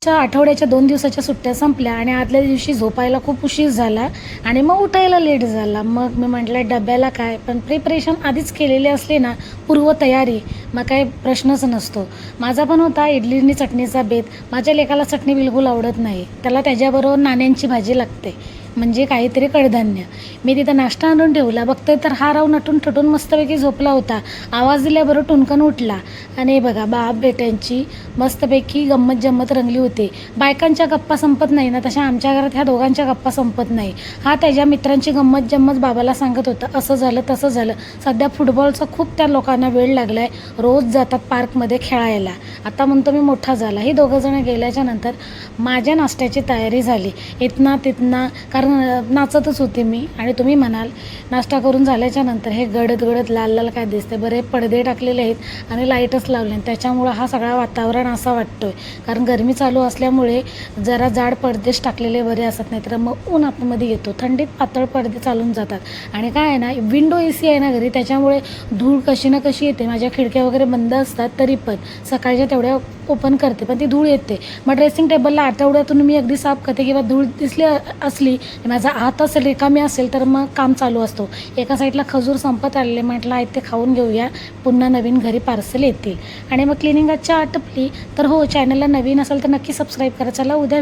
ऑफिसच्या आठवड्याच्या 2 दिवसाच्या सुट्ट्या संपल्या आणि आदल्या दिवशी झोपायला खूप उशीर झाला आणि मग उठायला लेट झाला. मग मी म्हटलं डब्याला काय, पण प्रिपरेशन आधीच केलेली असली ना, पूर्वतयारी, मग काही प्रश्नच नसतो. माझा पण होता इडली आणि चटणीचा बेत. माझ्या लेकाला चटणी बिलकुल आवडत नाही, त्याला त्याच्याबरोबर नाण्यांची भाजी लागते, म्हणजे काहीतरी कडधान्य. मी तिथं नाश्ता आणून ठेवला. बघतोय तर हा राव नटून ठटून मस्तपैकी झोपला होता. आवाज दिल्याबरोबर टुणकन उठला आणि बघा बाप बेट्यांची मस्तपैकी गंमत जम्मत रंगली होती. बायकांच्या गप्पा संपत नाही ना, तशा आमच्या घरात ह्या दोघांच्या गप्पा संपत नाही. हा त्याच्या मित्रांची गंमत जम्मत बाबाला सांगत होता, असं झालं तसं झालं. सध्या फुटबॉलचा खूप त्या लोकांना वेळ लागला आहे, रोज जातात पार्कमध्ये खेळायला. आता म्हणतो मी मोठा झाला. हे दोघंजणं गेल्याच्या नंतर माझ्या नाश्त्याची तयारी झाली. इथना तिथना, कारण नाचतच होते मी. आणि तुम्ही म्हणाल नाश्ता करून झाल्याच्या नंतर हे गडद गडद लाल लाल काय दिसते, बरे पडदे टाकलेले आहेत आणि लाईटच लावले, त्याच्यामुळं हा सगळा वातावरण असा वाटतोय. कारण गरमी चालू असल्यामुळे जरा जाड पडदेच टाकलेले बरे असत नाही, तर मग ऊन आतमध्ये येतो. थंडीत पातळ पडदे चालून जातात. आणि काय आहे ना, विंडो AC आहे ना घरी, त्याच्यामुळे धूळ कशी ना कशी येते. माझ्या खिडक्या वगैरे बंद असतात तरी पण सकाळच्या तेवढ्या ओपन करते, पण ती धूळ येते. मग ड्रेसिंग टेबलला आठवड्यातून मी अगदी साफ करते, किंवा धूळ दिसली असली, माझा हात असेल रिकामी असेल तर मग काम चालू असतो. एका साईडला खजूर संपत आलेले, म्हटलं आहे ते खाऊन घेऊया, पुन्हा नवीन घरी पार्सल येतील. आणि मग क्लिनिंग आजच्या आटपली. तर हो, चॅनलला नवीन असेल तर नक्की सबस्क्राईब करा. चला उद्या